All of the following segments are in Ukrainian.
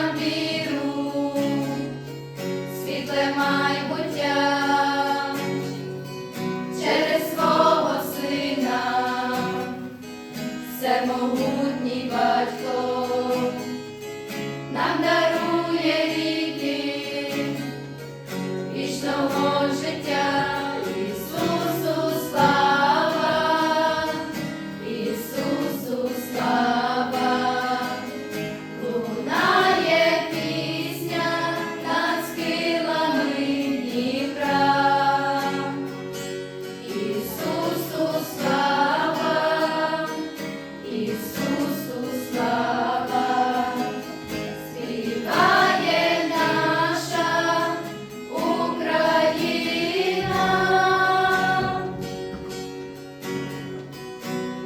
нам віру, світле майбуття через свого сина, всемогутній батько нам дарує ріки вічного життя. Ісусу слава, Ісусу слава, лунає пісня над схилами Дніпра. Ісусу слава, Ісусу слава, співає наша Україна.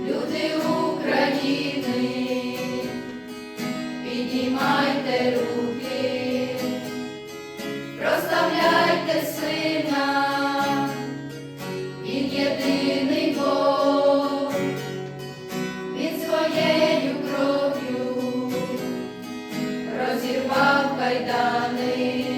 Люди України, піднімайте руки, прославляйте Сина, Він єдиний Бог, Він своєю кров'ю розірвав кайдани.